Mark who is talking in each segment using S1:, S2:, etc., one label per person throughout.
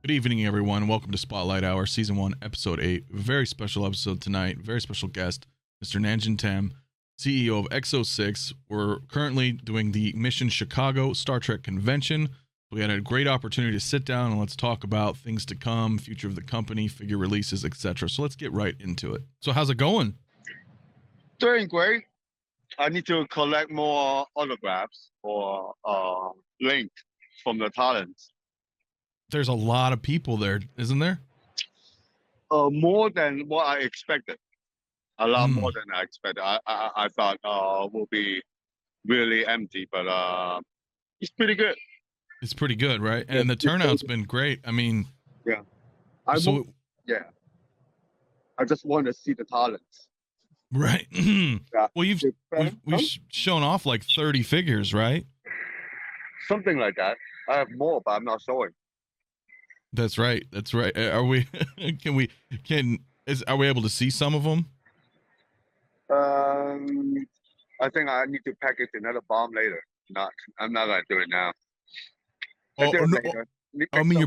S1: Good evening, everyone. Welcome to Spotlight Hour, Season 1, Episode 8. Very special episode tonight. Very special guest, Mr. Nanjin Tam, CEO of Exo 6. We're currently doing the Mission Chicago Star Trek convention. We had a great opportunity to sit down and let's talk about things to come, future of the company, figure releases, etc. So let's get right into it. So how's it going?
S2: Doing great. I need to collect more autographs or link from the talents.
S1: There's a lot of people there, isn't there?
S2: More than what I expected. A lot more than I expected. I thought will be really empty, but it's pretty good.
S1: It's pretty good, right? And the turnout's been great. I mean,
S2: yeah. I just want to see the talents.
S1: Right.
S2: Yeah.
S1: Well, we've shown off like 30 figures, right?
S2: Something like that. I have more, but I'm not showing.
S1: That's right. That's right. Are we? Are we able to see some of them?
S2: I think I need to package another bomb later. I'm not gonna do it now.
S1: Oh, no. I mean,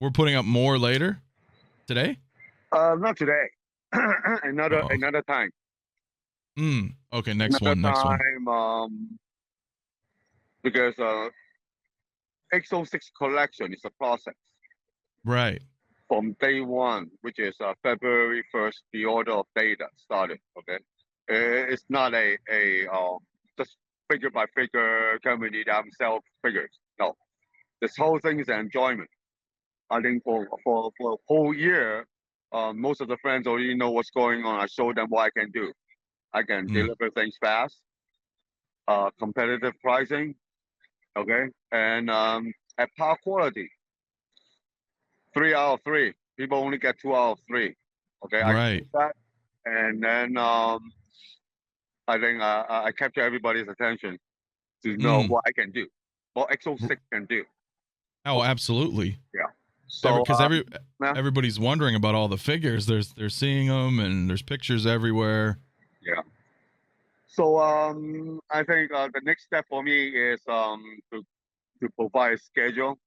S1: we're putting up more later today.
S2: Not today. Another time.
S1: Okay. Next one.
S2: Because Exo 6 collection is a process.
S1: Right.
S2: From day one, which is February 1st, the order of data started. Okay. It's not a just figure by figure company themselves figures. No, this whole thing is an enjoyment. I think for a whole year, most of the friends already know what's going on. I show them what I can do. I can deliver things fast, competitive pricing, okay, and at par quality. 3 out of 3. People only get 2 out of 3. Okay,
S1: right.
S2: I do that, and then I think I capture everybody's attention to know what I can do, what Exo 6 can do.
S1: Oh, absolutely.
S2: Yeah. So
S1: because everybody's wondering about all the figures. They're seeing them, and there's pictures everywhere.
S2: Yeah. So I think the next step for me is to provide a schedule,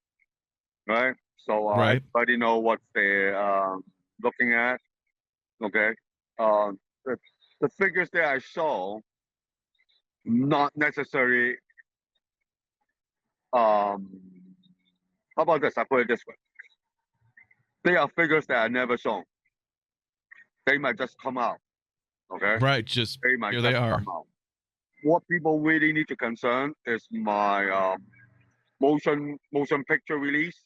S2: right? So everybody know what they're looking at. Okay. The figures that I show, not necessarily. How about this? I put it this way. They are figures that are never shown. They might just come out. Okay.
S1: Right. Here they are.
S2: Come out. What people really need to concern is my motion picture release.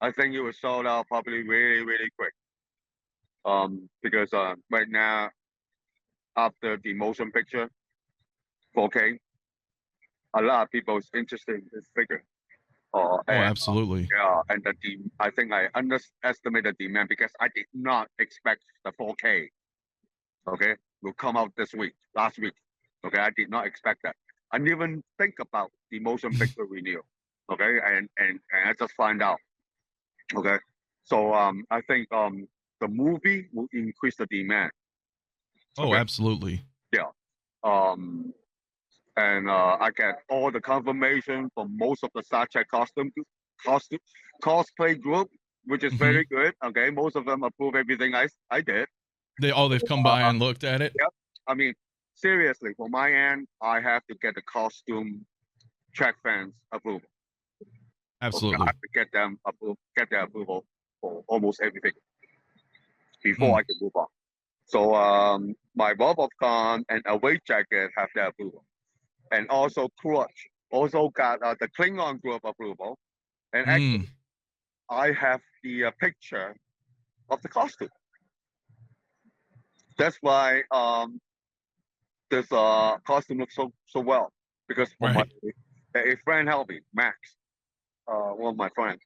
S2: I think it was sold out probably really, really quick. Because right now, after the motion picture 4K, a lot of people is interested in this figure.
S1: Absolutely.
S2: Yeah, and I think I underestimated the demand because I did not expect the 4K. Okay, will come out last week. Okay, I did not expect that. I didn't even think about the motion picture renewal. Okay, and I just find out. Okay, so I think the movie will increase the demand.
S1: Oh, absolutely.
S2: Yeah. And I get all the confirmation from most of the Star Trek cosplay group, which is very good. Okay, most of them approve everything I did.
S1: They've come by and looked at it.
S2: Yep. I mean, seriously, for my end, I have to get the costume Trek fans approval.
S1: Absolutely.
S2: Okay, I have to get their approval for almost everything before I can move on. So my RoboCon and Away Jacket have their approval. And also Crutch also got the Klingon group approval. And actually, I have the picture of the costume. That's why this costume looks so well. Because a friend helped me, Max, one of my friends.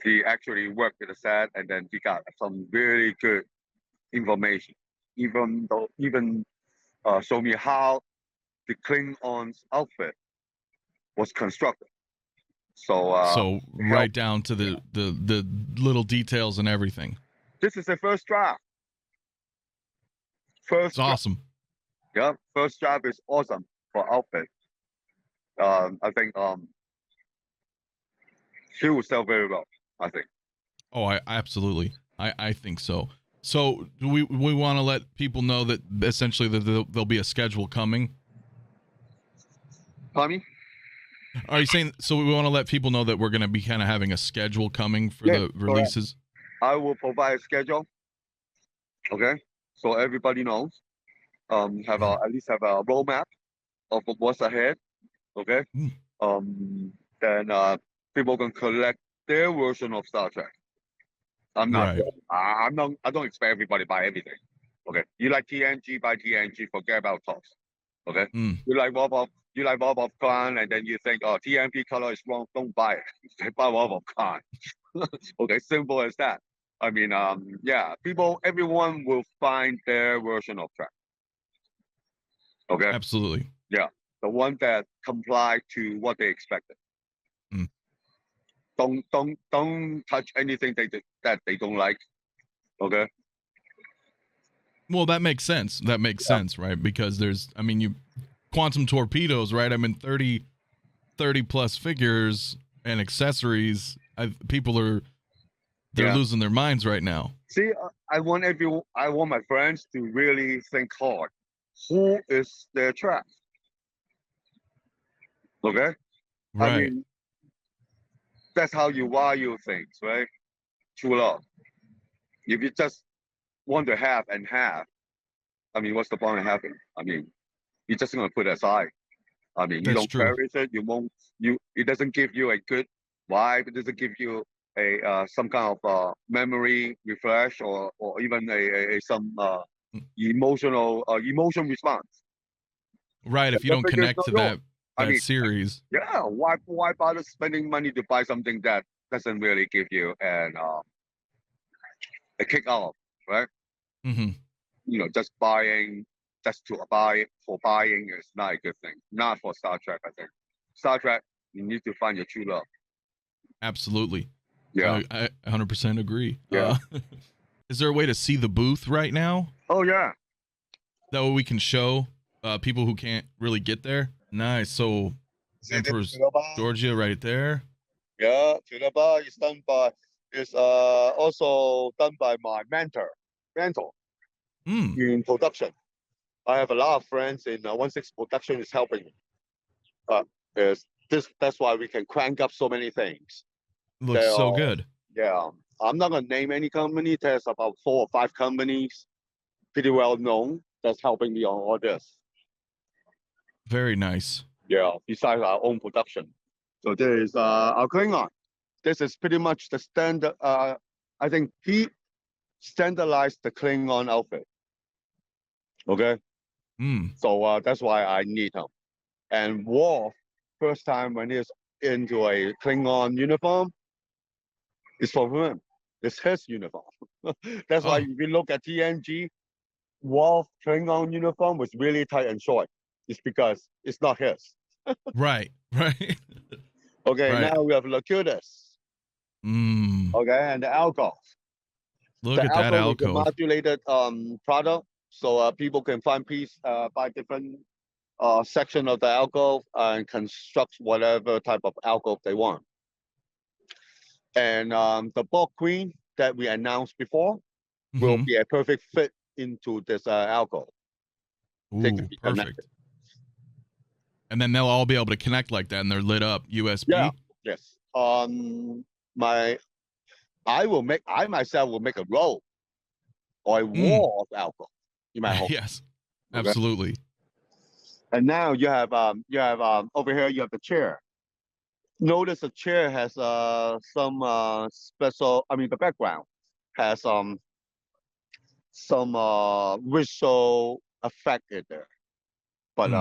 S2: He actually worked at the set, and then he got some really good information. Even show me how the Klingon's outfit was constructed. So
S1: right down to the little details and everything.
S2: This is the first draft.
S1: It's awesome.
S2: Yeah, first draft is awesome for outfit. I think She will sell very well, I think.
S1: Oh, I absolutely. I think so. So we want to let people know that essentially that there'll be a schedule coming.
S2: Pardon me?
S1: Are you saying so? We want to let people know that we're going to be kind of having a schedule coming for
S2: Yes,
S1: the
S2: correct.
S1: releases.
S2: I will provide a schedule. Okay, so everybody knows. At least have a roadmap of what's ahead. Okay.
S1: Mm.
S2: Then people can collect their version of Star Trek. I'm not.
S1: Right.
S2: I'm not. I don't expect everybody to buy everything. Okay. You like TNG, buy TNG. Forget about TOS. Okay.
S1: Mm.
S2: You like Bob of Khan, and then you think, oh, TNP color is wrong. Don't buy it. Buy Bob of Khan. Okay. Simple as that. I mean, yeah. Everyone will find their version of Trek. Okay.
S1: Absolutely.
S2: Yeah. The one that comply to what they expected.
S1: Mm.
S2: Don't touch anything that they don't like. Okay.
S1: Well, that makes sense. That makes sense, right? Because there's, I mean, you quantum torpedoes, right? I mean, 30 plus figures and accessories. People are they're losing their minds right now.
S2: See, I want my friends to really think hard. Who is their trap? Okay. I
S1: Right.
S2: mean, that's how you value things, right? True love. If you just want to have and have, I mean, what's the point of having? I mean, you're just gonna put it aside. I mean, you
S1: That's
S2: don't
S1: true.
S2: cherish it. You won't. It doesn't give you a good vibe. It doesn't give you a some kind of memory refresh or even some
S1: Mm.
S2: emotion response.
S1: Right. If you
S2: The
S1: don't
S2: figure is
S1: connect
S2: not
S1: to
S2: yours. I
S1: that
S2: mean,
S1: series.
S2: yeah. Why bother spending money to buy something that doesn't really give you a kick off, right?
S1: Mm-hmm.
S2: You know, just buying just to buy for buying is not a good thing. Not for Star Trek, I think. Star Trek, you need to find your true love.
S1: Absolutely.
S2: Yeah.
S1: I 100% agree.
S2: Yeah.
S1: Is there a way to see the booth right now?
S2: Oh yeah.
S1: That way we can show people who can't really get there. Nice. So Emperor's Georgia right there.
S2: Yeah, Tunaba is done by also done by my mentor
S1: Mm.
S2: in production. I have a lot of friends in 16 production is helping me. Is that's why we can crank up so many things.
S1: Looks so good.
S2: Yeah, I'm not gonna name any company. There's about 4 or 5 companies, pretty well known, that's helping me on all this.
S1: Very nice.
S2: Yeah, besides our own production. So there is our Klingon. This is pretty much the standard. I think he standardized the Klingon outfit. Okay,
S1: Mm.
S2: so that's why I need him. And Worf, first time when he's into a Klingon uniform, is for him. It's his uniform. That's why
S1: Oh,
S2: if you look at TNG, Worf Klingon uniform was really tight and short. It's because it's not his.
S1: right. Right.
S2: Okay,
S1: Right.
S2: now we have Locutus.
S1: Mm.
S2: Okay, and the alcohol.
S1: Look
S2: The
S1: at that
S2: alcohol is a
S1: alcove.
S2: modulated product, so people can find piece by different section of the alcove and construct whatever type of alcove they want. And the Borg Queen that we announced before will
S1: Mm-hmm.
S2: be a perfect fit into this alcove. They can
S1: Ooh,
S2: be
S1: perfect.
S2: connected.
S1: And then they'll all be able to connect like that, and they're lit up USB.
S2: Yeah. Yes. I myself will make a row or a wall of alcove in my home.
S1: Yes,
S2: Okay?
S1: absolutely.
S2: And now you have over here you have the chair. Notice the chair has some special. I mean, the background has some visual effect in there. But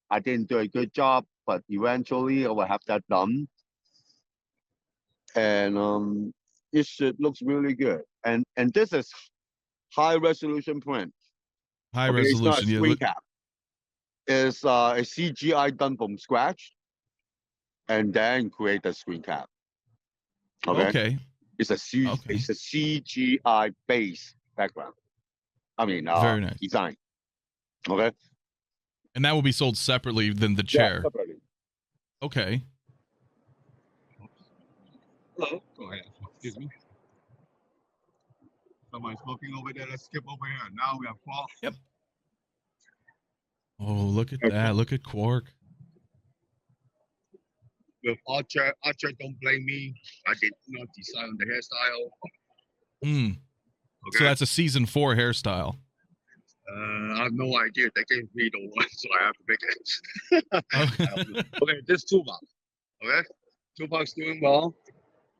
S2: I didn't do a good job. But eventually, I will have that done, and it should looks really good. And this is high resolution print.
S1: High
S2: Okay, it's not a
S1: resolution. Yeah,
S2: screen cap. It's a CGI done from scratch, and then create the screen cap. Okay.
S1: okay.
S2: It's a CGI based background. I mean,
S1: Very nice.
S2: design. Okay.
S1: And that will be sold separately than the chair.
S2: Yeah, separately.
S1: Okay.
S2: Hello. Go ahead. Excuse me. Someone's smoking over there. Let's skip over here. Now we have Quark.
S1: Yep. Oh, look at that. Look at Quark.
S2: With Archer, don't blame me. I did not decide on the hairstyle.
S1: Hmm.
S2: Okay.
S1: So that's a season 4 hairstyle.
S2: I have no idea. They gave me the one, so I have to make it. Okay, this Tupac. Okay, Tupac's doing well.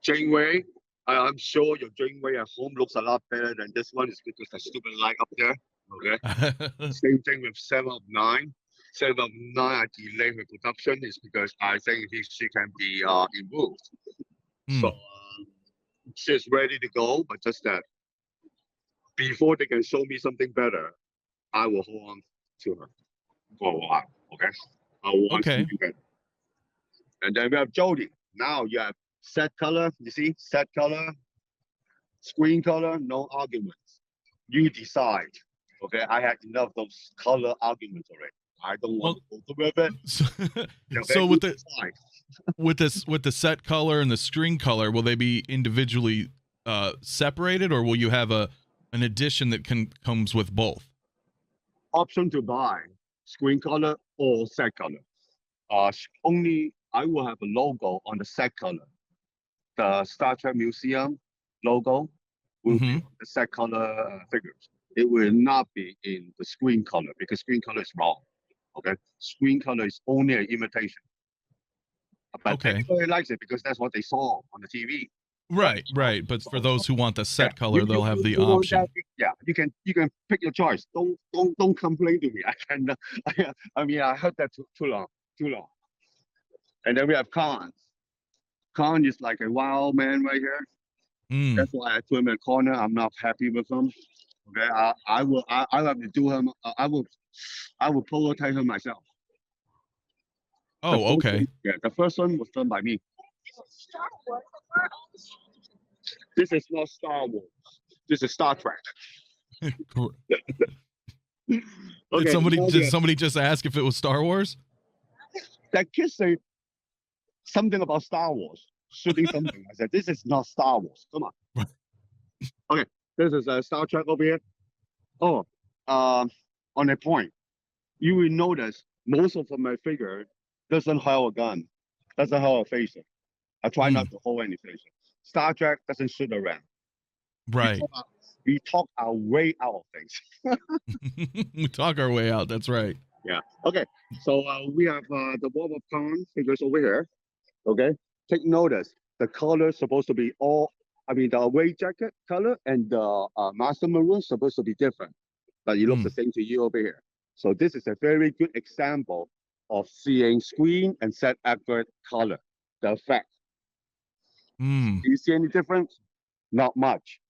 S2: Janeway, I'm sure your Janeway at home looks a lot better than this one. It's because the stupid light up there. Okay. Same thing with 7 of 9. 7 of 9, I delayed her production is because I think she can be improved. So she's ready to go, but just that before they can show me something better, I will hold on to her for a while. Okay. I want something better. And then we have Jodie. Now you have set color. You see, set color, screen color, no arguments. You decide. Okay, I had enough of those color arguments already. I don't want to go with it.
S1: So with the set color and the screen color, will they be individually separated, or will you have an edition that comes with both?
S2: Option to buy screen color or set color. Only I will have a logo on the set color. The Star Trek Museum logo will be on the set color figures. It will not be in the screen color because screen color is wrong. Okay, screen color is only an imitation. But everybody likes it because that's what they saw on the TV.
S1: Right. But for those who want the set color, they'll have the option.
S2: Yeah, you can pick your choice. Don't complain to me. I mean, I heard that too long. And then we have Khan. Khan is like a wild man right here. That's why I put him in a corner. I'm not happy with him. Okay, I will have to do him. I will prototype him myself.
S1: Oh, okay.
S2: The first one was done by me. This is not Star Wars. This is Star Trek.
S1: Did somebody just ask if it was Star Wars?
S2: That kid say something about Star Wars, shooting something. I said, this is not Star Wars. Come on. Okay, this is a Star Trek over here. Oh, on a point, you will notice most of my figure doesn't have a gun, doesn't have a phaser. I try not to hold any phaser. Star Trek doesn't shoot around.
S1: Right.
S2: We talk our way out of things.
S1: We talk our way out. That's right.
S2: Yeah. Okay. So we have the Wolf of Khan figures over here. Okay. Take notice. The color is supposed to be the away jacket color and the Master Maroon is supposed to be different, but it looks the same to you over here. So this is a very good example of seeing screen and set accurate color, the effect. Do you see any difference? Not much.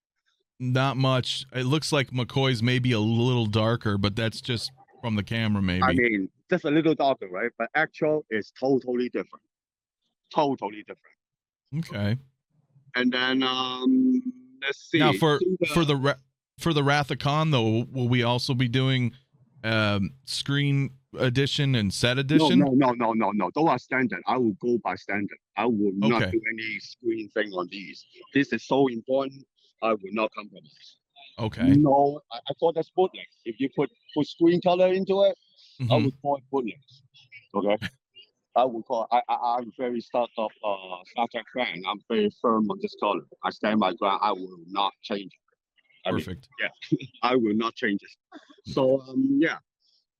S1: Not much. It looks like McCoy's maybe a little darker, but that's just from the camera, maybe.
S2: I mean, just a little darker, right? But actual is totally different. Totally different.
S1: Okay.
S2: And then let's see.
S1: Now for the Wrath of Khan, though, will we also be doing screen edition and set edition?
S2: No. Those are standard. I will go by standard. I will not do any screen thing on these. This is so important. I will not compromise.
S1: Okay.
S2: No, I thought that's bootleg. If you put screen color into it, I would call it bootleg. Okay. I would call. I'm very Star Trek fan. I'm very firm on this color. I stand my ground. I will not change it.
S1: Perfect.
S2: I will not change it. So yeah.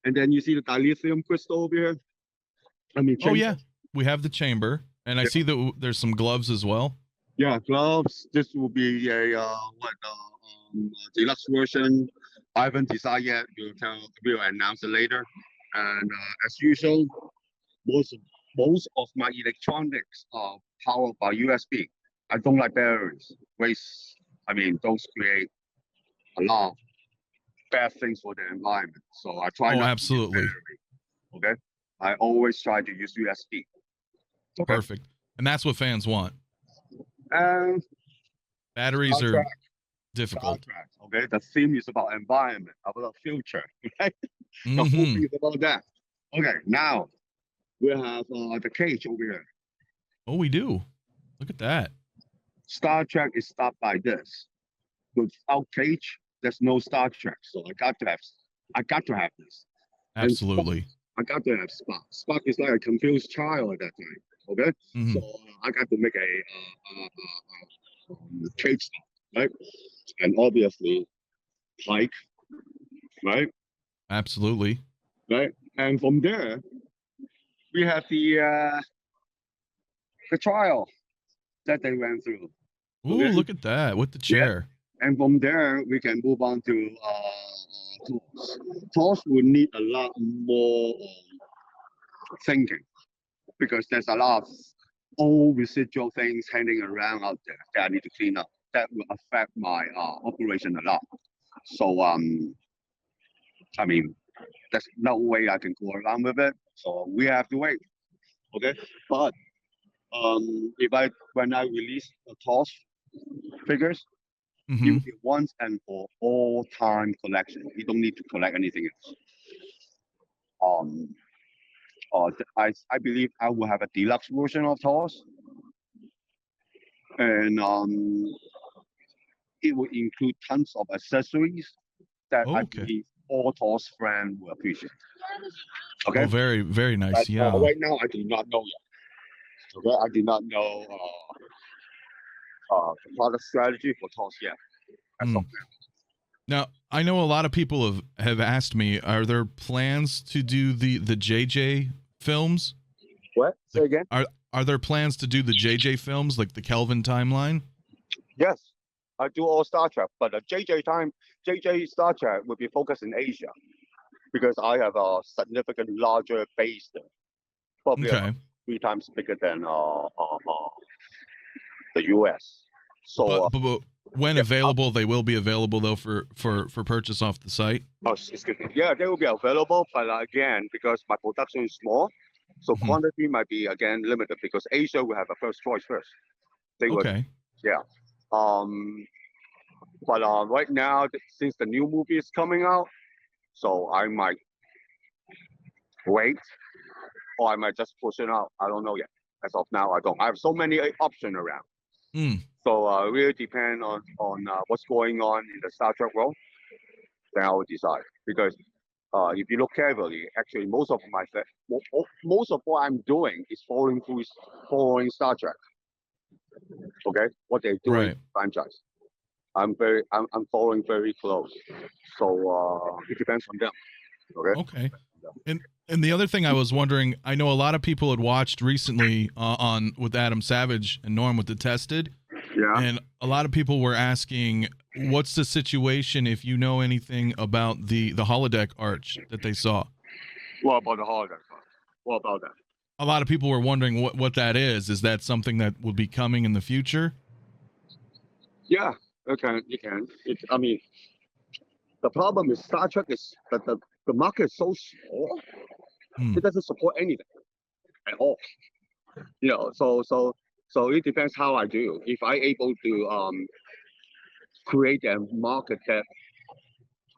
S2: And then you see the dilithium crystal over here.
S1: Chamber. We have the chamber, and I see that there's some gloves as well.
S2: Yeah, gloves. This will be a deluxe version. I haven't decided yet. We'll announce it later. And as usual, most of my electronics are powered by USB. I don't like batteries. Those create a lot of bad things for the environment. So I try not
S1: absolutely.
S2: to use battery. Okay. I always try to use USB. Okay?
S1: Perfect. And that's what fans want.
S2: And
S1: batteries are difficult.
S2: Okay. The theme is about environment, about future. Okay. The whole thing is about that. Okay. Now we have the cage over here.
S1: Oh, we do. Look at that.
S2: Star Trek is stopped by this. Without Cage, there's no Star Trek. So I got to have this. And
S1: Absolutely.
S2: I got to have Spock. Spock is like a confused child at that time. Okay,
S1: Mhm.
S2: so I got to make Cage Spock, right? And obviously Pike, right?
S1: Absolutely.
S2: Right. And from there, we have the trial that they went through.
S1: Ooh,
S2: Okay.
S1: look at that with the chair.
S2: And from there, we can move on to TOS. TOS will need a lot more thinking because there's a lot of old residual things hanging around out there that I need to clean up. That will affect my operation a lot. So I mean, there's no way I can go around with it. So we have to wait. Okay, but if when I release the TOS figures, it
S1: Mhm.
S2: will be once and for all time collection. You don't need to collect anything else. I believe I will have a deluxe version of TOS, and it will include tons of accessories that I
S1: Okay.
S2: believe all TOS fans will appreciate. Okay,
S1: Oh, very, very nice.
S2: but
S1: Yeah.
S2: right now I do not know yet. Okay, I do not know the product strategy for TOS yet. As of
S1: Mm. Now, I know a lot of people have asked me, are there plans to do the JJ films?
S2: What? Say
S1: Like,
S2: again?
S1: are there plans to do the JJ films, like the Kelvin timeline?
S2: Yes, I do all Star Trek, but the JJ Star Trek will be focused in Asia because I have a significant larger base there, probably about
S1: Okay.
S2: 3 times bigger than the US. So,
S1: But when
S2: yeah,
S1: available, they will be available though for purchase off the site.
S2: excuse me. Yeah, they will be available, but again, because my production is small, so
S1: Mhm.
S2: quantity might be again limited because Asia will have a first choice first. They would,
S1: Okay.
S2: yeah. But right now, since the new movie is coming out, so I might wait or I might just push it out. I don't know yet. As of now, I don't. I have so many options around.
S1: Mm.
S2: So really depend on what's going on in the Star Trek world. Then I will decide. Because if you look carefully, actually most of what I'm doing is following Star Trek. Okay, what they're doing
S1: Right.
S2: franchise. I'm following very close. So it depends on them. Okay.
S1: Okay. And the other thing I was wondering, I know a lot of people had watched recently on with Adam Savage and Norm with the Tested,
S2: Yeah.
S1: and a lot of people were asking, what's the situation if you know anything about the holodeck arch that they saw?
S2: What about the holodeck? What about that?
S1: A lot of people were wondering what that is. Is that something that will be coming in the future?
S2: Yeah, okay, you can. I mean, the problem is Star Trek is that the market is so small,
S1: Hmm.
S2: it doesn't support anything at all. So it depends how I do. If I able to create a market that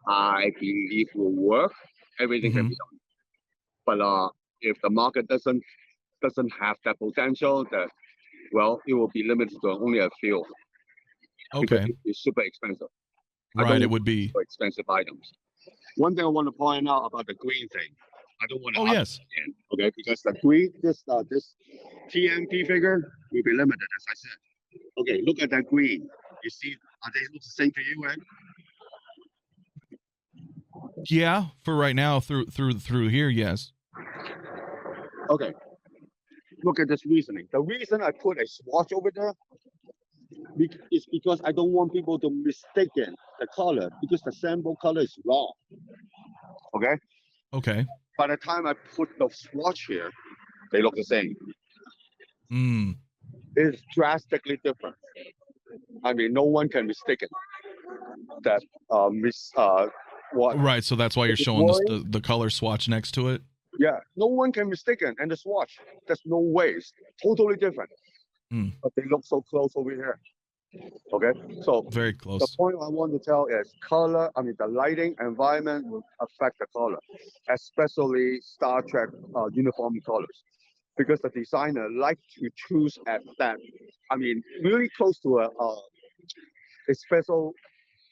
S2: I believe will work, everything can
S1: Hmm.
S2: be done. But if the market doesn't have that potential, that well, it will be limited to only a few because
S1: Okay.
S2: it's super expensive. I don't
S1: Right. It
S2: want
S1: would be.
S2: super expensive items. One thing I want to point out about the green thing, I don't want to
S1: Oh,
S2: up
S1: yes.
S2: again, okay? Because the green, this TMP figure will be limited, as I said. Okay, look at that green. You see, are they look the same to you, right?
S1: Yeah. For right now, through here, yes.
S2: Okay, look at this reasoning. The reason I put a swatch over there is because I don't want people to mistaken the color because the sample color is wrong. Okay,
S1: Okay.
S2: by the time I put the swatch here, they look the same.
S1: Hmm.
S2: It's drastically different. I mean, no one can mistake it. That what
S1: Right. So that's why you're showing this the color swatch next to it.
S2: yeah, no one can mistake it. And the swatch, there's no way. It's totally different.
S1: Hmm.
S2: But they look so close over here. Okay, so
S1: Very
S2: the
S1: close.
S2: point I want to tell is color. I mean, the lighting environment will affect the color, especially Star Trek uniform colors. because the designer like to choose at that. I mean, really close to a special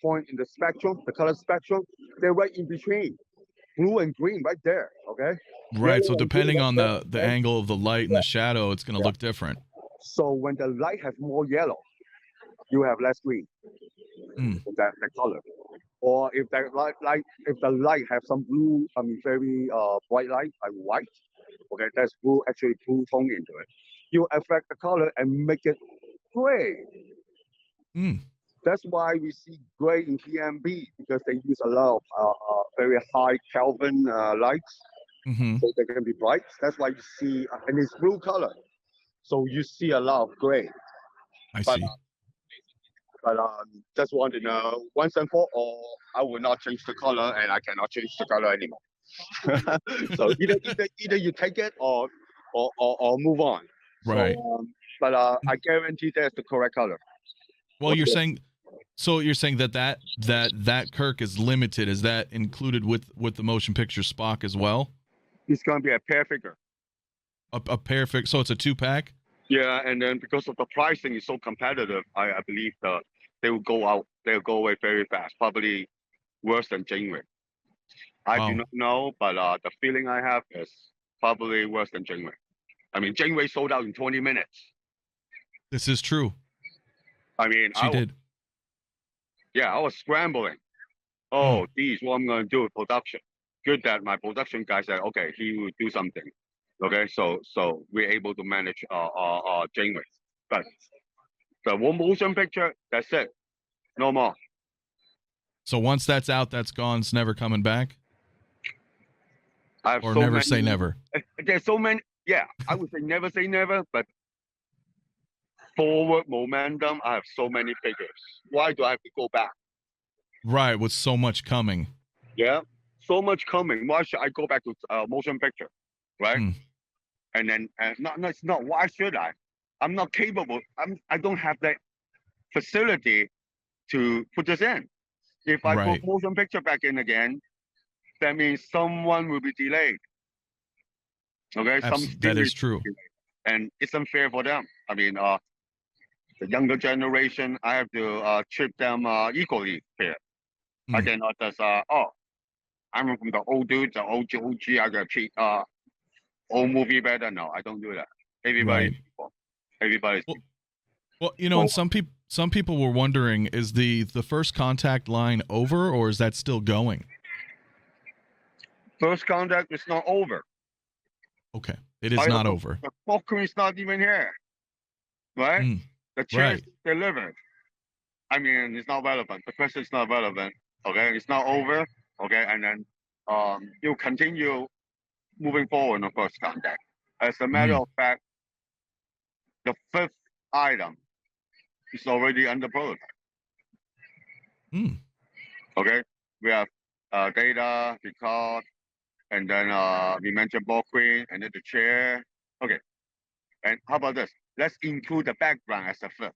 S2: point in the spectrum, the color spectrum. They're right in between, blue and green, right there. Okay.
S1: Right. So
S2: Yellow and green
S1: depending
S2: right
S1: on
S2: there,
S1: the
S2: okay?
S1: angle of the light and the shadow, it's going to look different.
S2: So when the light has more yellow, you have less green.
S1: Mm.
S2: That color. Or if the light have some blue, I mean very bright light like white, okay, that's blue actually blue tone into it. You affect the color and make it gray.
S1: Mm.
S2: That's why we see gray in PMB because they use a lot of very high Kelvin lights,
S1: Hmm.
S2: so they can be bright. That's why you see, and it's blue color, so you see a lot of gray.
S1: I
S2: But
S1: see.
S2: just want to know once and for all, I will not change the color, and I cannot change the color anymore. So either you take it or move on.
S1: Right.
S2: But I guarantee that's the correct color.
S1: Well, you're saying, so you're saying that Kirk is limited. Is that included with the motion picture Spock as well?
S2: It's gonna be a pair figure.
S1: A perfect. So it's a 2-pack.
S2: Yeah, and then because of the pricing is so competitive, I believe they will go out. They'll go away very fast. Probably worse than Janeway. I do
S1: Wow.
S2: not know, but the feeling I have is probably worse than Janeway. I mean, Janeway sold out in 20 minutes.
S1: This is true.
S2: I mean,
S1: She did.
S2: I was scrambling. Oh, geez, what I'm gonna do with production? Good that my production guy said, okay, he will do something. Okay, so we're able to manage Janeway. But the one motion picture, that's it. No more.
S1: So once that's out, that's gone. It's never coming back.
S2: I have
S1: Or
S2: so
S1: never
S2: many,
S1: say never.
S2: There's so many. Yeah, I would say never, but forward momentum. I have so many figures. Why do I have to go back?
S1: Right. With so much coming.
S2: Yeah, so much coming. Why should I go back to motion picture, right?
S1: Hmm.
S2: And then it's not. Why should I? I'm not capable. I don't have that facility to put this in. If I
S1: Right.
S2: put motion picture back in again, that means someone will be delayed. Okay,
S1: That is true.
S2: And it's unfair for them. I mean, the younger generation, I have to treat them equally fair. I cannot just I'm from the old dudes, the OG, I gotta treat old movie better. No, I don't do that. Everybody's
S1: Right.
S2: equal. Everybody's
S1: Well, and some people were wondering, is the First Contact line over, or is that still going?
S2: First Contact is not over.
S1: Okay, it is not over.
S2: The popcorn is not even here, right?
S1: Mm.
S2: The chair
S1: Right.
S2: is delivered. I mean, it's not relevant. The question is not relevant. Okay, it's not over. Okay, and then you continue moving forward on First Contact. As a matter of fact, the fifth item is already under prototype.
S1: Mm.
S2: Okay, we have Data, Picard, and then we mentioned Ball Queen, and then the chair. Okay, and how about this? Let's include the background as a fifth.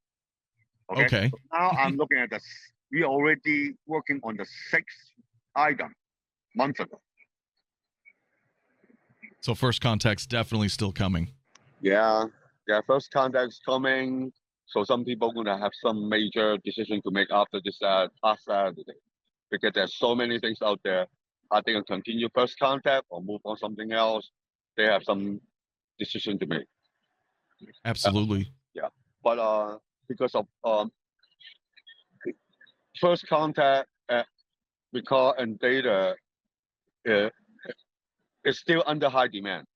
S2: Okay. So now I'm looking at this. We already working on the sixth item months ago.
S1: So First Contact's definitely still coming.
S2: Yeah, First Contact's coming. So some people gonna have some major decision to make after this past Saturday, because there's so many things out there. Are they gonna continue First Contact or move on something else? They have some decision to make.
S1: Absolutely.
S2: Yeah, but because of First Contact, Picard and Data is still under high demand.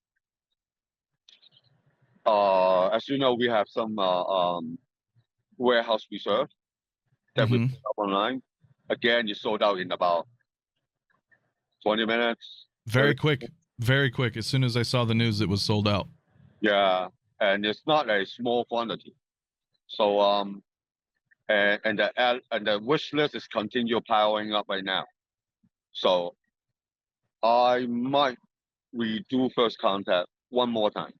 S2: As you know, we have some warehouse reserve that we put up online. Again, you sold out in about 20 minutes.
S1: Very quick. Very quick. As soon as I saw the news, it was sold out.
S2: Yeah, and it's not a small quantity. So and the wish list is continue piling up right now. So I might redo First Contact one more time.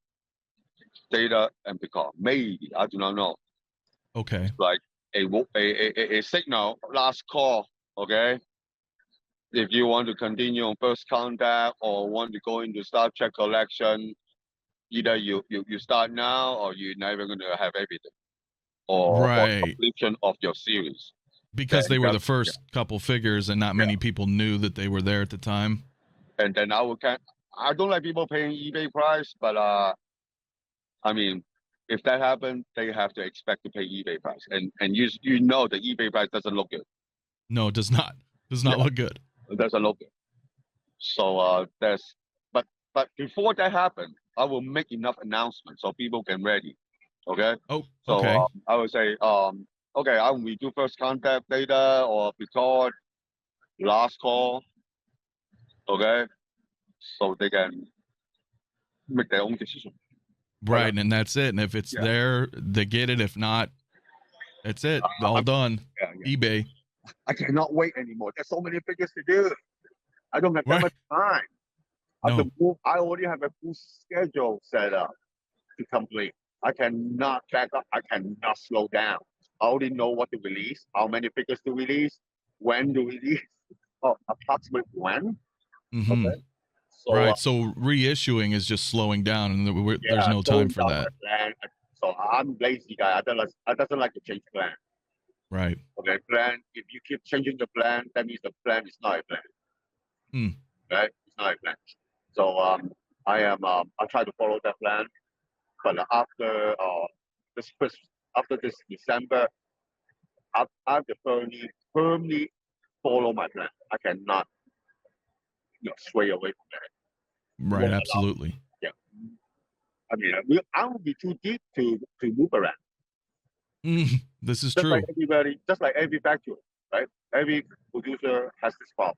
S2: Data and Picard, maybe, I do not know.
S1: Okay.
S2: Like a signal, last call. Okay. If you want to continue on First Contact or want to go into Star Trek collection, either you start now or you're never going to have everything, or
S1: Right.
S2: completion of your series.
S1: Because they
S2: Then
S1: were the
S2: that's
S1: first couple figures and not many people knew that they were there at the time.
S2: and then I don't like people paying eBay price, but I mean, if that happens, they have to expect to pay eBay price, and you know the eBay price doesn't look good.
S1: No, it does not. Does not look good.
S2: It doesn't look good. So there's but before that happens, I will make enough announcements so people can ready. Okay.
S1: Oh,
S2: So
S1: okay.
S2: I would say okay, I will do first contact data or record last call. Okay, so they can make their own decision.
S1: Right, and that's it. And if it's
S2: Yeah.
S1: there, they get it. If not, that's it. All done.
S2: Yeah.
S1: eBay.
S2: I cannot wait anymore. There's so many figures to do. I don't have that
S1: Right.
S2: much time. I have
S1: No.
S2: to move. I already have a full schedule set up to complete. I cannot back up. I cannot slow down. I already know what to release, how many figures to release, when to release, approximately when.
S1: Mhm.
S2: Okay. So
S1: Right. So reissuing is just slowing down, and there's
S2: yeah,
S1: no time for
S2: slowing down
S1: that.
S2: my plan. So I'm lazy guy. I doesn't like to change plan.
S1: Right.
S2: Okay, plan. If you keep changing the plan, that means the plan is not a plan.
S1: Hmm.
S2: Right? It's not a plan. So I try to follow that plan. But this first after this December, I have to firmly follow my plan. I cannot sway away from that.
S1: Right.
S2: Won't allow.
S1: Absolutely.
S2: Yeah. I mean, I will be too deep to move around.
S1: This is
S2: Just
S1: true.
S2: like everybody, just like every factory, right? Every producer has this problem.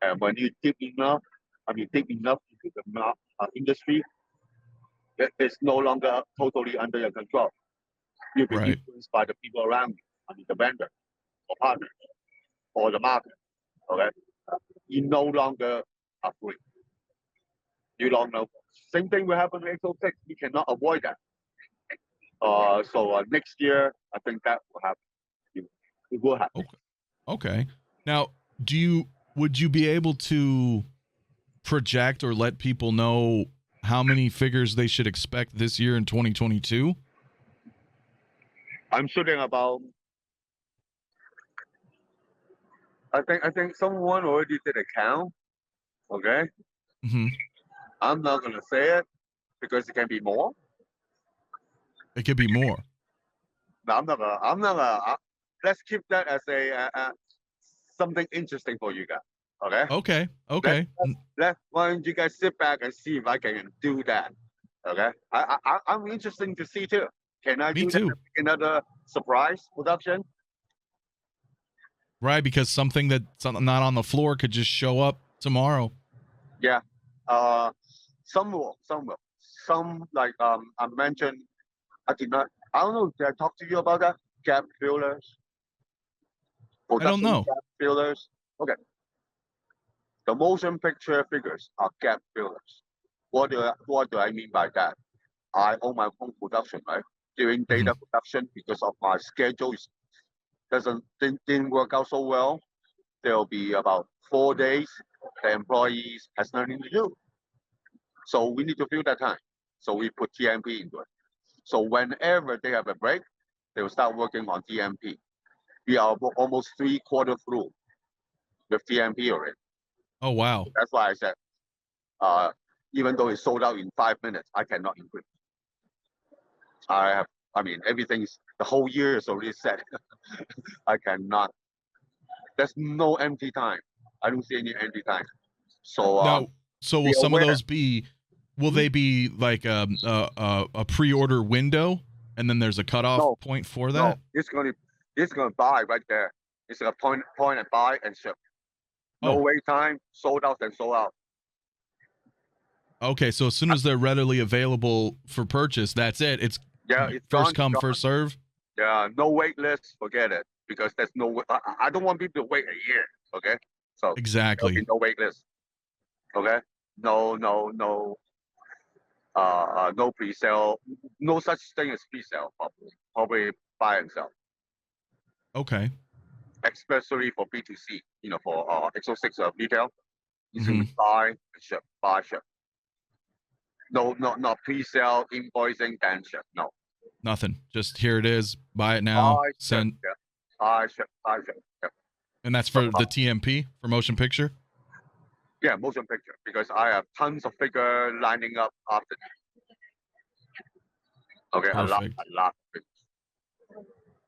S2: And when you deep enough into the industry, it's no longer totally under your control. You'll be
S1: Right.
S2: influenced by the people around you, the vendor or partner or the market. Okay, you no longer are free. You don't know. Same thing will happen with X06. You cannot avoid that. So next year, I think that will happen. It will happen.
S1: Okay. Now, would you be able to project or let people know how many figures they should expect this year in 2022?
S2: I'm shooting about. I think someone already did a count. Okay,
S1: Mm-hmm.
S2: I'm not gonna say it because it can be more.
S1: It could be more.
S2: No, I'm not gonna. Let's keep that as a something interesting for you guys. Okay.
S1: Okay.
S2: Why don't you guys sit back and see if I can do that? Okay. I'm interested to see too. Can I
S1: Me
S2: do that?
S1: too.
S2: Another surprise production?
S1: Right, because something that's not on the floor could just show up tomorrow.
S2: Yeah. Some will. Some like I mentioned. I did not. I don't know. Did I talk to you about that? Gap fillers.
S1: I don't know.
S2: Gap fillers. Okay. The motion picture figures are gap fillers. What do I mean by that? I own my own production, right? During data production, because of my schedule didn't work out so well. There'll be about 4 days the employees has nothing to do. So we need to fill that time. So we put TMP into it. So whenever they have a break, they will start working on TMP. We are almost 3/4 through with TMP already.
S1: Oh wow.
S2: That's why I said, even though it's sold out in 5 minutes, I cannot increase. I mean, the whole year is already set. I cannot. There's no empty time. I don't see any empty time. So
S1: Now, so will
S2: be
S1: some of
S2: aware.
S1: those be? Will they be like a pre-order window, and then there's a cutoff point for that?
S2: No, it's gonna buy right there. It's a point and buy and ship. No wait time, sold out and sold out.
S1: Okay, so as soon as they're readily available for purchase, that's it. It's first come, first serve.
S2: Yeah, no wait list, forget it. Because there's no. I don't want people to wait a year. Okay, so
S1: Exactly.
S2: there'll be no wait list. Okay, no, no pre-sale, no such thing as pre-sale. Probably buy and sell.
S1: Okay.
S2: Especially for B2C, for X06 retail, it's gonna be buy and ship, buy ship. No, not pre-sale, invoicing, then ship. No.
S1: Nothing. Just here it is. Buy it now.
S2: I ship.
S1: Send.
S2: Yeah. I ship. Yeah.
S1: And that's for the TMP for motion picture.
S2: Yeah, motion picture, because I have tons of figure lining up after. Okay,
S1: Perfect.
S2: a lot of figures.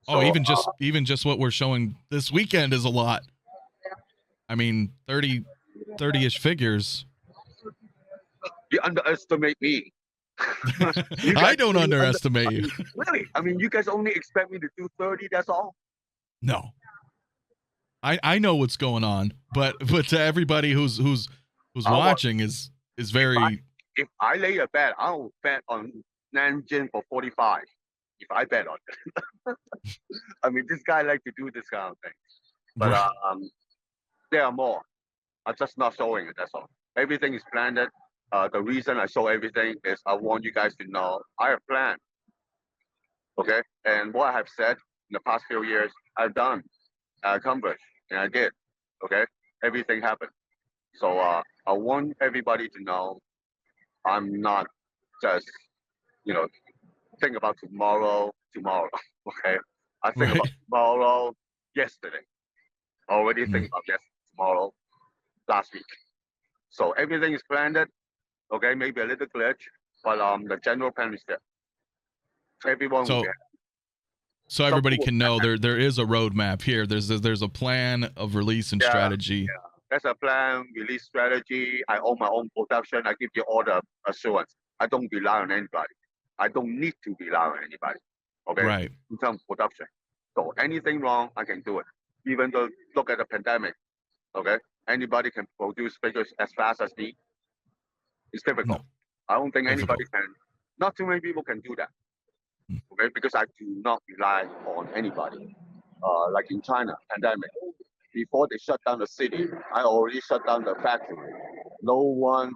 S1: Oh,
S2: So,
S1: even just what we're showing this weekend is a lot. I mean, 30-ish figures.
S2: you underestimate me. You
S1: I
S2: guys
S1: don't
S2: really
S1: underestimate you.
S2: Really? I mean, you guys only expect me to do 30. That's all.
S1: No. I know what's going on, but to everybody who's watching is very.
S2: If I lay a bet, I'll bet on Nanjing for 45. If I bet on it. I mean, this guy like to do this kind of thing. But
S1: Right.
S2: there are more. I'm just not showing it. That's all. Everything is planned. The reason I show everything is I want you guys to know I have planned. Okay, and what I have said in the past few years, I've done, I accomplished, and I did. Okay, everything happened. So I want everybody to know I'm not just, you know, think about tomorrow. Okay, I think
S1: Right.
S2: about tomorrow yesterday. I already think about tomorrow last week. So everything is planned. Okay, maybe a little glitch, but the general plan is there. Everyone will be happy.
S1: So everybody can know there is a roadmap here. There's a plan of release and strategy.
S2: Yeah. There's a plan, release strategy. I own my own production. I give you all the assurance. I don't rely on anybody. I don't need to rely on anybody. Okay.
S1: Right.
S2: In terms of production. So anything wrong, I can do it. Even though look at the pandemic. Okay. Anybody can produce figures as fast as me. It's difficult.
S1: No.
S2: I don't think anybody can. Not too many people can do that. Okay, because I do not rely on anybody. Like in China, pandemic. Before they shut down the city, I already shut down the factory. No one,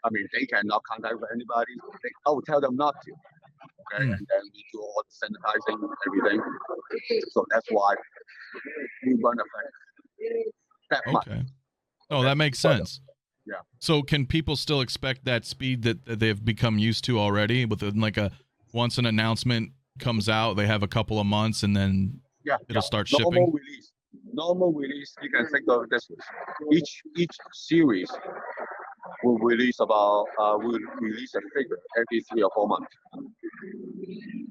S2: I mean, they cannot contact with anybody. I will tell them not to. Okay, and then we do all the sanitizing and everything. So that's why we run a factory. That much.
S1: Okay. Oh, that makes sense.
S2: Yeah.
S1: So can people still expect that speed that they've become used to already? Within like once an announcement comes out, they have a couple of months, and then it'll start shipping.
S2: Normal release. You can think of this. Each series will release will release a figure every 3 or 4 months.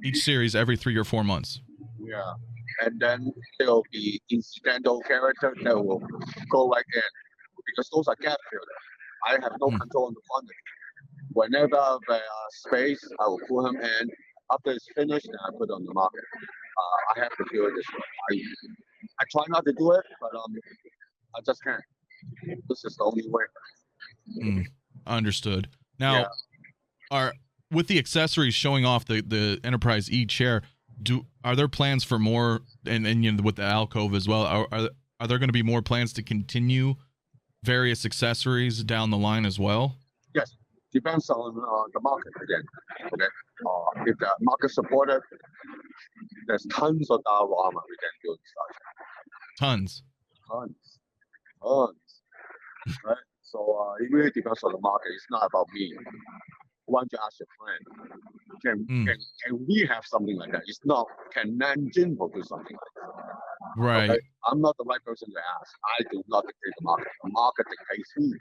S1: Each series every 3 or 4 months.
S2: Yeah, and then there will be incidental characters that will go right in, because those are gap fillers. I have no control on the quantity. Whenever there are space, I will put them in. After it's finished, then I put it on the market. I have to do it this way. I try not to do it, but I just can't. This is the only way.
S1: Understood. Now, with the accessories showing off the Enterprise E chair, are there plans for more? And with the alcove as well, are there going to be more plans to continue various accessories down the line as well?
S2: Yes, depends on the market again. Okay, if the market supported, there's tons of diorama we can do in
S1: Tons.
S2: Right. So it really depends on the market. It's not about me. Why don't you ask your friend? Can we have something like that? It's not. Can Nanjing produce something like that?
S1: Right.
S2: Okay? I'm not the right person to ask. I do not dictate the market. The market dictates me.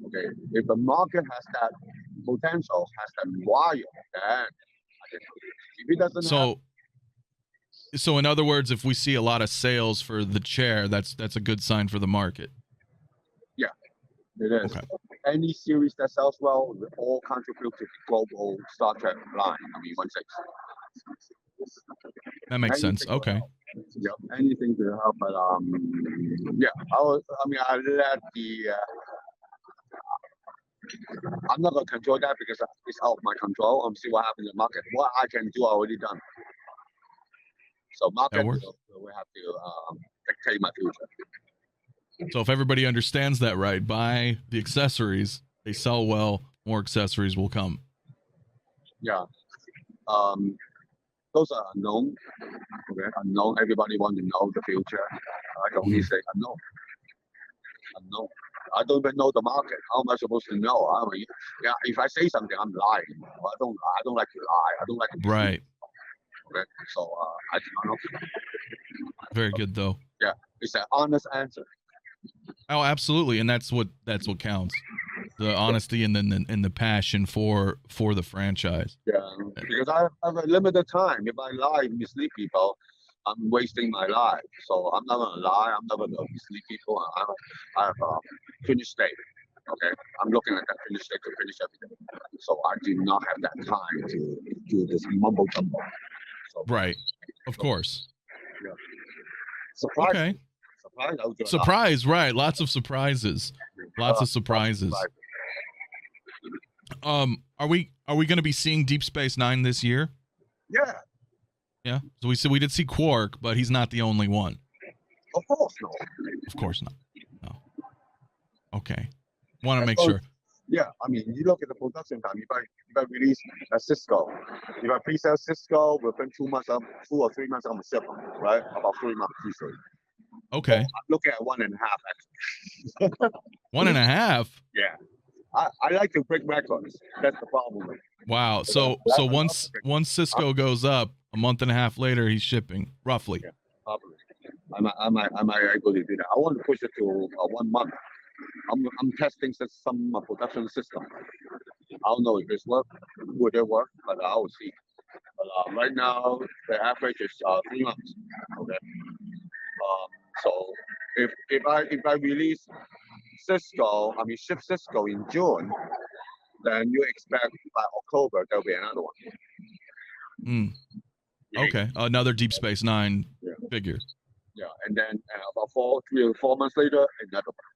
S2: Okay. If the market has that potential, has that wire, then I can. If it doesn't.
S1: So in other words, if we see a lot of sales for the chair, that's a good sign for the market.
S2: Yeah, it is. Okay. Any series that sells well will all contribute to the global Star Trek line. I mean, 1/6.
S1: That makes sense. Okay.
S2: Yep, anything to help, but yeah, I let the. I'm not gonna control that because it's out of my control. See what happens in the market. What I can do, I already done. So market will have to dictate my future.
S1: So if everybody understands that right, buy the accessories. They sell well. More accessories will come.
S2: Yeah. Those are unknown. Okay, unknown. Everybody wants to know the future. I can only say unknown. Unknown. I don't even know the market. How am I supposed to know? I mean, yeah, if I say something, I'm lying. I don't like to lie. I don't like to be
S1: Right.
S2: okay? So I do not know.
S1: Very good though.
S2: Yeah, it's an honest answer.
S1: Oh, absolutely, and that's what counts. The honesty and then the passion for the franchise.
S2: Yeah, because I have a limited time. If I lie, mislead people, I'm wasting my life. So I'm not gonna lie. I'm not gonna mislead people. I have a finished date. Okay, I'm looking at that finished date to finish everything. So I do not have that time to do this mumble jumble. So
S1: Right. Of course.
S2: yeah. Surprise!
S1: Okay.
S2: Surprise! I would do a lot.
S1: Surprise, right? Lots of surprises. Lots of surprises. Are we going to be seeing Deep Space Nine this year?
S2: Yeah,
S1: Yeah. So we did see Quark, but he's not the only one.
S2: of course not.
S1: Of course not. No. Okay. Want to make sure.
S2: Yeah, I mean, you look at the production time. If I release a Cisco, if I pre-sell Cisco within 2 months, 2 or 3 months, I'm gonna ship them, right? About 3 months usually.
S1: Okay.
S2: I'm looking at 1.5 actually.
S1: 1.5.
S2: Yeah, I like to break records. That's the problem.
S1: Wow. So once Cisco goes up, a month and a half later, he's shipping roughly.
S2: Yeah, probably. I might able to do that. I want to push it to 1 month. I'm testing some production system. I don't know if it's would it work, but I will see. But right now the average is 3 months. Okay. So if I release Cisco, ship Cisco in June, then you expect by October there'll be another one.
S1: Okay, another Deep Space Nine figure.
S2: Yeah, and then about 3 or 4 months later, another one.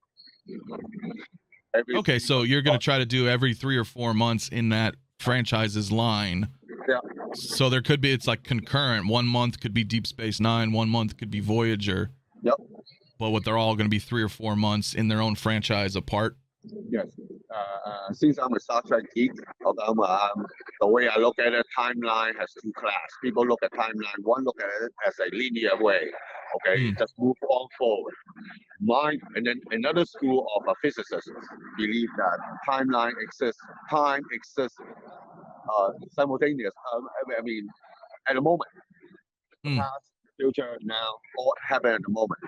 S1: Okay, so you're gonna try to do every 3 or 4 months in that franchise's line.
S2: Yeah.
S1: So there could be, it's like concurrent. 1 month could be Deep Space Nine, 1 month could be Voyager.
S2: Yep.
S1: But what they're all going to be 3 or 4 months in their own franchise apart.
S2: Yes. Since I'm a Star Trek geek, the way I look at it, timeline has 2 classes. People look at timeline. One look at it as a linear way. Okay, just move on forward. And then another school of physicists believe that timeline exists. Time exists simultaneous. At the moment, past, future, now, all happen at the moment.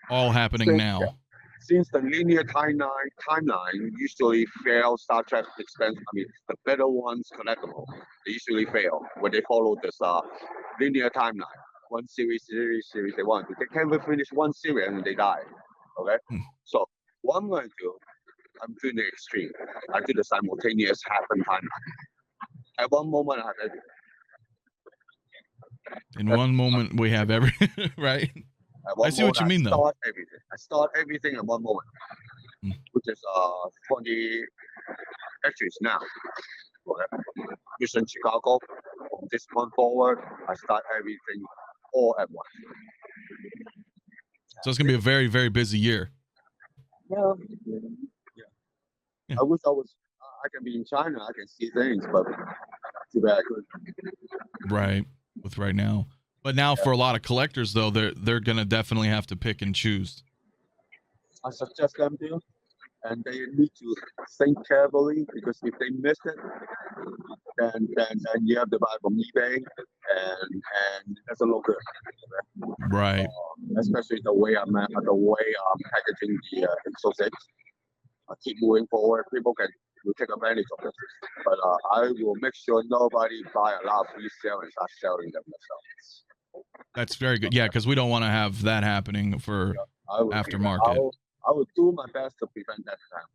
S1: All happening now.
S2: Yeah. Since the linear timeline usually fails Star Trek expense, the better ones collectible, they usually fail when they follow this linear timeline. One series they want to. They can't even finish one series and they die. Okay? So what I'm going to do, I'm doing the extreme. I do the simultaneous happen timeline. At one moment, I have everything.
S1: In one moment, we have everything, right? I see what you mean, though.
S2: I start everything at one moment, which is 20. Actually, it's now. Okay. Mission Chicago. From this point forward, I start everything all at once.
S1: So it's gonna be a very, very busy year.
S2: Yeah. I wish I can be in China. I can see things, but too bad I couldn't.
S1: Right. With right now. But now for a lot of collectors, though, they're gonna definitely have to pick and choose.
S2: I suggest them to, and they need to think carefully, because if they miss it, then you have to buy from eBay, and that's a little good.
S1: Right.
S2: Especially the way I'm packaging the Exo 6. I keep moving forward. People will take advantage of this, but I will make sure nobody buy a lot of resale and start selling them themselves.
S1: That's very good. Yeah, because we don't want to have that happening for aftermarket.
S2: I will do my best to prevent that time.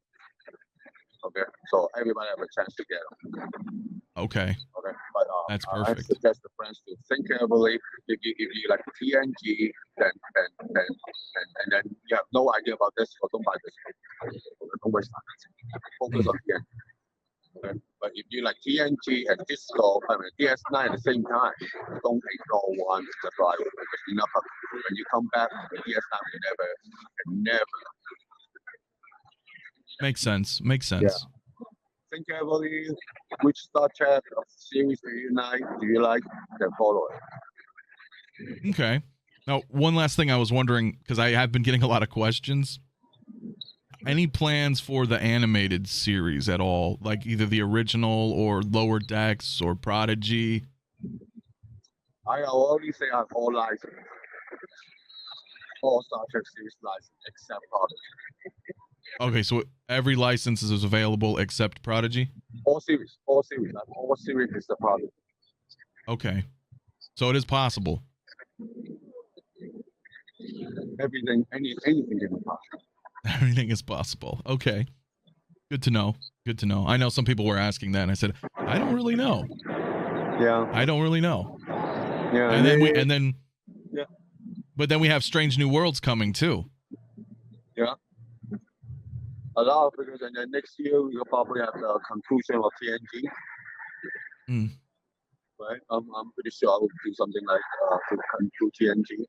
S2: Okay, so everybody have a chance to get them.
S1: Okay.
S2: Okay, but
S1: that's perfect.
S2: I suggest the friends to think carefully. If you like TNG, then you have no idea about this, so don't buy this. Don't waste time. Focus on TNG. Okay? But if you like TNG and Disco, DS9 at the same time, don't ignore one to buy it, because when you come back, the DS9 will never.
S1: Makes sense.
S2: Yeah. Think carefully. Which Star Trek series do you like? Then follow it.
S1: Okay. Now, one last thing I was wondering, because I have been getting a lot of questions. any plans for the animated series at all? Like either the original or Lower Decks or Prodigy?
S2: I already say I have all license, all Star Trek series license except Prodigy.
S1: Okay, so every license is available except Prodigy?
S2: All series. All series is the Prodigy.
S1: Okay. So it is possible.
S2: Anything can be possible.
S1: Everything is possible. Okay. Good to know. Good to know. I know some people were asking that and I said, I don't really know.
S2: Yeah.
S1: I don't really know.
S2: Yeah.
S1: And then
S2: Yeah.
S1: But then we have Strange New Worlds coming too.
S2: Yeah. A lot of figures, and then next year we'll probably have the conclusion of TNG.
S1: Mm.
S2: Right? I'm pretty sure I will do something like to conclude TNG.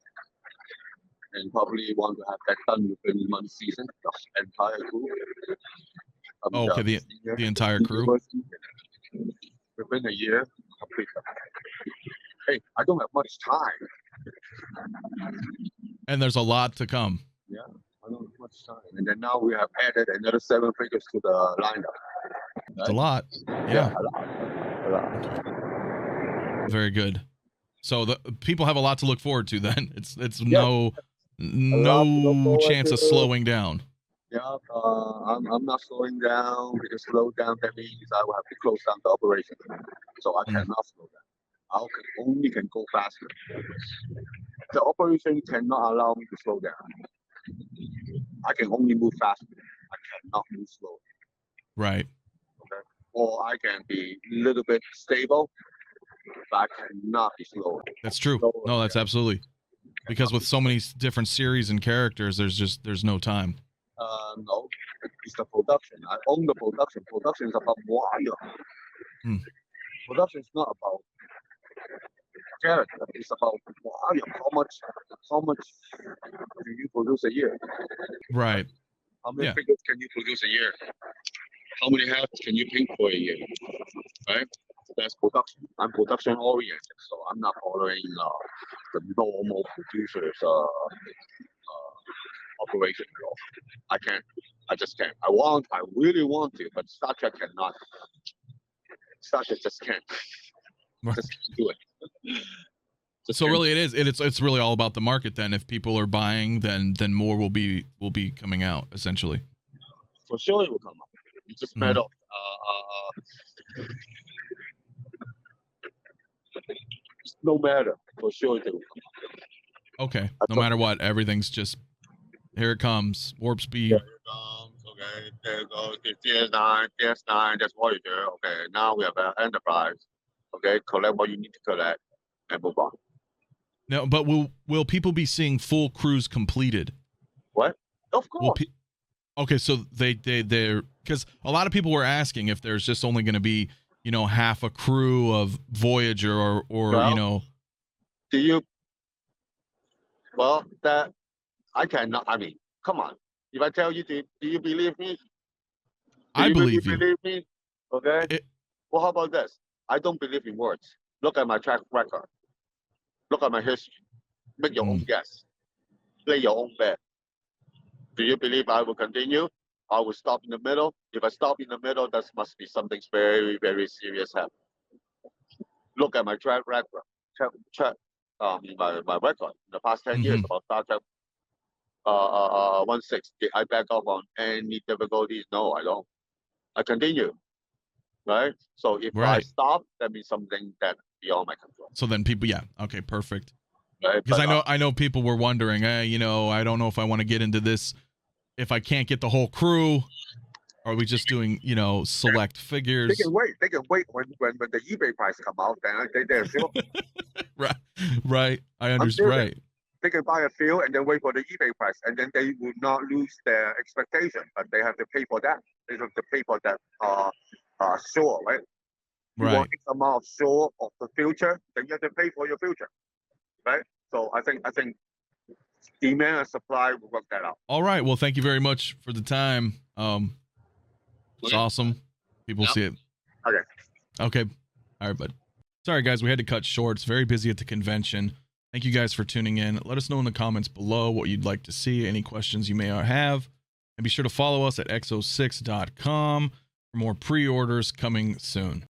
S2: And probably want to have that done within 1 season, the entire crew.
S1: Oh, okay, the entire crew?
S2: Within a year, complete them. Hey, I don't have much time.
S1: And there's a lot to come.
S2: Yeah, I don't have much time. And then now we have added another 7 figures to the lineup. Right?
S1: It's a lot. Yeah.
S2: A lot.
S1: Very good. So the people have a lot to look forward to then. It's no chance of slowing down.
S2: Yeah, I'm not slowing down, because slow down, that means I will have to close down the operation. So I cannot slow down. I only can go faster. The operation cannot allow me to slow down. I can only move faster. I cannot move slow.
S1: Right.
S2: Okay. Or I can be a little bit stable, but I cannot be slow.
S1: That's true. No, that's absolutely. Because with so many different series and characters, there's no time.
S2: No, it's the production. I own the production. Production is about wire. Production is not about character. It's about wire. How much do you produce a year?
S1: Right.
S2: How many figures can you produce a year? How many hats can you paint for a year? Right? That's production. I'm production oriented, so I'm not following the normal producers operation. I can't. I just can't. I really want to, but Star Trek cannot. Star Trek just can't.
S1: Right.
S2: Just can't do it.
S1: So really, it's really all about the market. Then, if people are buying, then more will be coming out essentially.
S2: For sure, it will come up. It's just matter of no matter. For sure, it will come up.
S1: Okay. No matter what, everything's just here. It comes. Warp speed.
S2: Here it comes. Okay. There it goes. DS9. That's Voyager. Okay. Now we have Enterprise. Okay. Collect what you need to collect and move on.
S1: No, but will people be seeing full crews completed?
S2: What? Of course.
S1: Okay, so they're because a lot of people were asking if there's just only going to be half a crew of Voyager or
S2: well, do you? Well, that I cannot. I mean, come on. If I tell you, do you believe me?
S1: I believe you.
S2: Believe me? Okay. Well, how about this? I don't believe in words. Look at my track record. Look at my history. Make your own guess. Play your own bet. Do you believe I will continue? I will stop in the middle. If I stop in the middle, that must be something very, very serious happening. Look at my track record. My record in the past 10 years about Star Trek 1/6. Did I back off on any difficulties? No, I don't. I continue. Right? So if I stop, that means something that's beyond my control.
S1: So then people, okay, perfect.
S2: Right?
S1: Because I know people were wondering, I don't know if I want to get into this if I can't get the whole crew. Are we just doing, select figures?
S2: They can wait when the eBay price come out. Then they're sure.
S1: Right. I understand. Right.
S2: They can buy a few and then wait for the eBay price, and then they will not lose their expectation, but they have to pay for that. They have to pay for that. Sure, right? You want X amount of sure of the future, then you have to pay for your future, right? So I think demand and supply will work that out.
S1: All right. Well, thank you very much for the time. It's awesome. People see it. Okay. All right, bud. Sorry, guys. We had to cut short. It's very busy at the convention. Thank you guys for tuning in. Let us know in the comments below what you'd like to see, any questions you may have. And be sure to follow us at exo6.com for more pre-orders coming soon.